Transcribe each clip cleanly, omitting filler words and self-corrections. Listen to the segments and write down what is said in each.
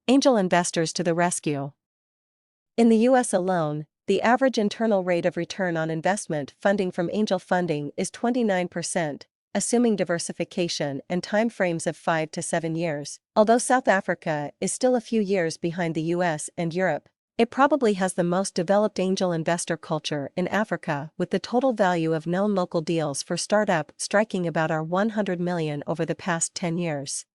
Angel investors to the rescue. In the US alone, the average internal rate of return on investment funding from angel funding is 29%, assuming diversification and timeframes of 5 to 7 years. Although South Africa is still a few years behind the US and Europe, it probably has the most developed angel investor culture in Africa, with the total value of known local deals for startup striking about our 100 million over the past 10 years.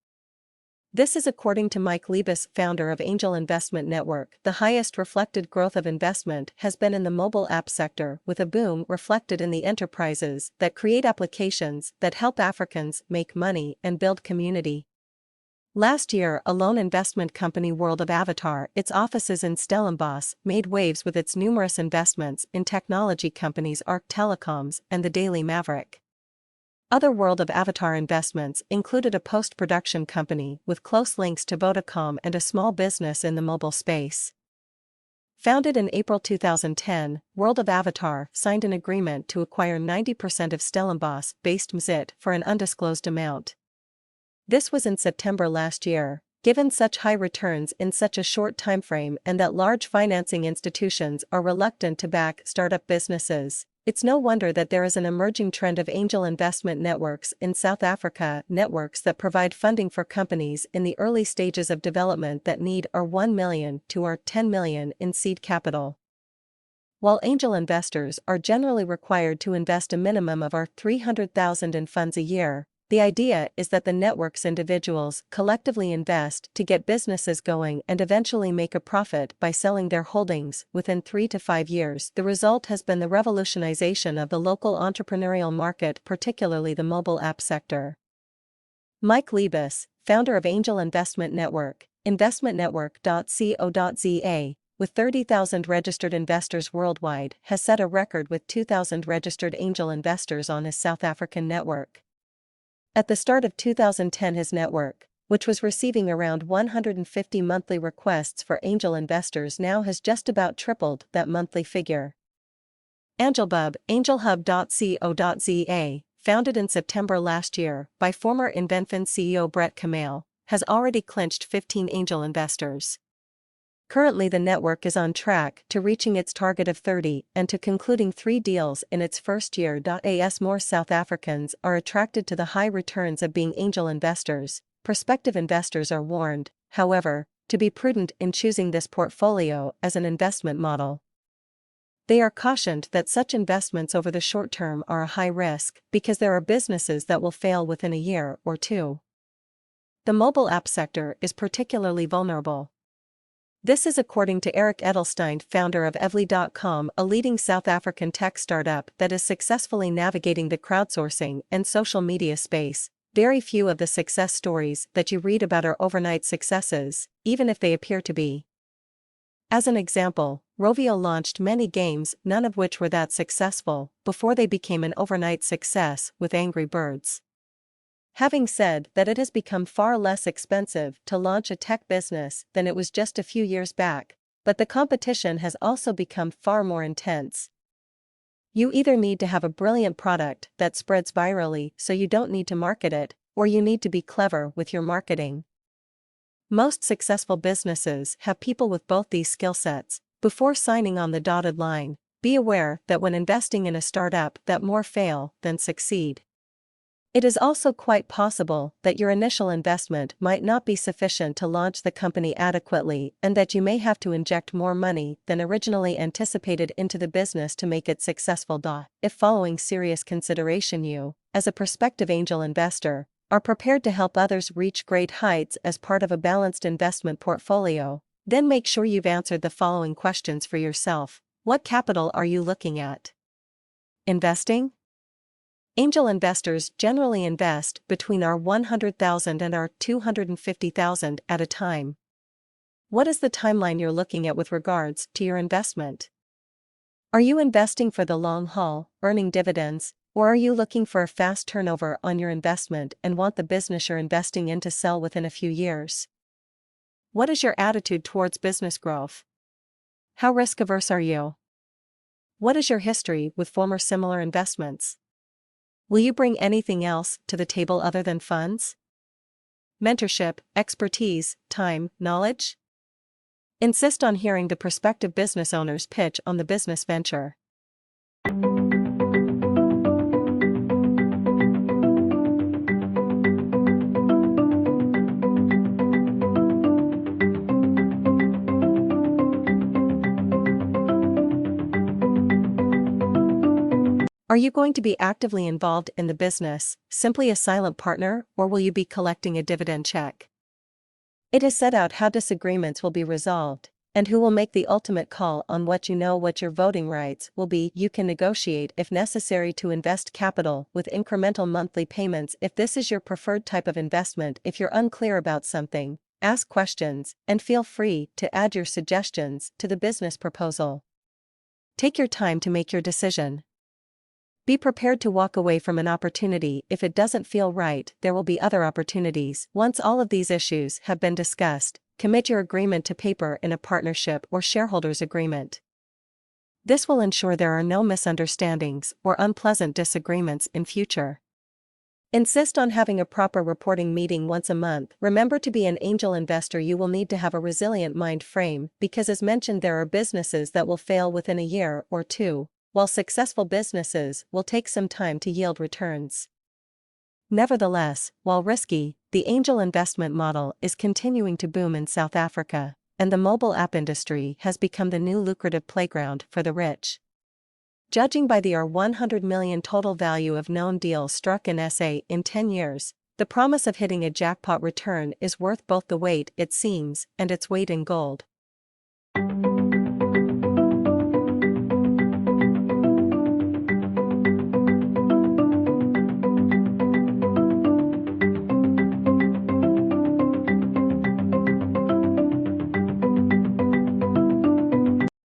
This is according to Mike Liebes, founder of Angel Investment Network. The highest reflected growth of investment has been in the mobile app sector, with a boom reflected in the enterprises that create applications that help Africans make money and build community. Last year, a lone investment company, World of Avatar, its offices in Stellenbosch, made waves with its numerous investments in technology companies Arc Telecoms and the Daily Maverick. Other World of Avatar investments included a post-production company with close links to Vodacom and a small business in the mobile space. Founded in April 2010, World of Avatar signed an agreement to acquire 90% of Stellenbosch-based MZIT for an undisclosed amount. This was in September last year. Given such high returns in such a short timeframe and that large financing institutions are reluctant to back startup businesses, it's no wonder that there is an emerging trend of angel investment networks in South Africa, networks that provide funding for companies in the early stages of development that need our 1 million to our 10 million in seed capital. While angel investors are generally required to invest a minimum of our 300,000 in funds a year, the idea is that the network's individuals collectively invest to get businesses going and eventually make a profit by selling their holdings within 3 to 5 years. The result has been the revolutionization of the local entrepreneurial market, particularly the mobile app sector. Mike Liebes, founder of Angel Investment Network, investmentnetwork.co.za, with 30,000 registered investors worldwide, has set a record with 2,000 registered angel investors on his South African network. At the start of 2010, his network, which was receiving around 150 monthly requests for angel investors, now has just about tripled that monthly figure. Angelbub, angelhub.co.za, founded in September last year by former Invenfin CEO Brett Kamale, has already clinched 15 angel investors. Currently, the network is on track to reaching its target of 30 and to concluding 3 deals in its first year. As more South Africans are attracted to the high returns of being angel investors, prospective investors are warned, however, to be prudent in choosing this portfolio as an investment model. They are cautioned that such investments over the short term are a high risk because there are businesses that will fail within a year or two. The mobile app sector is particularly vulnerable. This is according to Eric Edelstein, founder of Evely.com, a leading South African tech startup that is successfully navigating the crowdsourcing and social media space. Very few of the success stories that you read about are overnight successes, even if they appear to be. As an example, Rovio launched many games, none of which were that successful, before they became an overnight success with Angry Birds. Having said that, it has become far less expensive to launch a tech business than it was just a few years back, but the competition has also become far more intense. You either need to have a brilliant product that spreads virally so you don't need to market it, or you need to be clever with your marketing. Most successful businesses have people with both these skill sets. Before signing on the dotted line, be aware that when investing in a startup that more fail than succeed. It is also quite possible that your initial investment might not be sufficient to launch the company adequately and that you may have to inject more money than originally anticipated into the business to make it successful. If following serious consideration you, as a prospective angel investor, are prepared to help others reach great heights as part of a balanced investment portfolio, then make sure you've answered the following questions for yourself. What capital are you looking at? Investing? Angel investors generally invest between our 100,000 and our 250,000 at a time. What is the timeline you're looking at with regards to your investment? Are you investing for the long haul, earning dividends, or are you looking for a fast turnover on your investment and want the business you're investing in to sell within a few years? What is your attitude towards business growth? How risk-averse are you? What is your history with former similar investments? Will you bring anything else to the table other than funds? Mentorship, expertise, time, knowledge? Insist on hearing the prospective business owner's pitch on the business venture. Are you going to be actively involved in the business, simply a silent partner, or will you be collecting a dividend check? It is set out how disagreements will be resolved, and who will make the ultimate call on what your voting rights will be. You can negotiate if necessary to invest capital with incremental monthly payments if this is your preferred type of investment. If you're unclear about something, ask questions, and feel free to add your suggestions to the business proposal. Take your time to make your decision. Be prepared to walk away from an opportunity if it doesn't feel right. There will be other opportunities. Once all of these issues have been discussed, commit your agreement to paper in a partnership or shareholders agreement. This will ensure there are no misunderstandings or unpleasant disagreements in future. Insist on having a proper reporting meeting once a month. Remember, to be an angel investor you will need to have a resilient mind frame, because as mentioned, there are businesses that will fail within a year or two, while successful businesses will take some time to yield returns. Nevertheless, while risky, the angel investment model is continuing to boom in South Africa, and the mobile app industry has become the new lucrative playground for the rich. Judging by the $100 million total value of known deals struck in SA in 10 years, the promise of hitting a jackpot return is worth both the wait it seems and its weight in gold.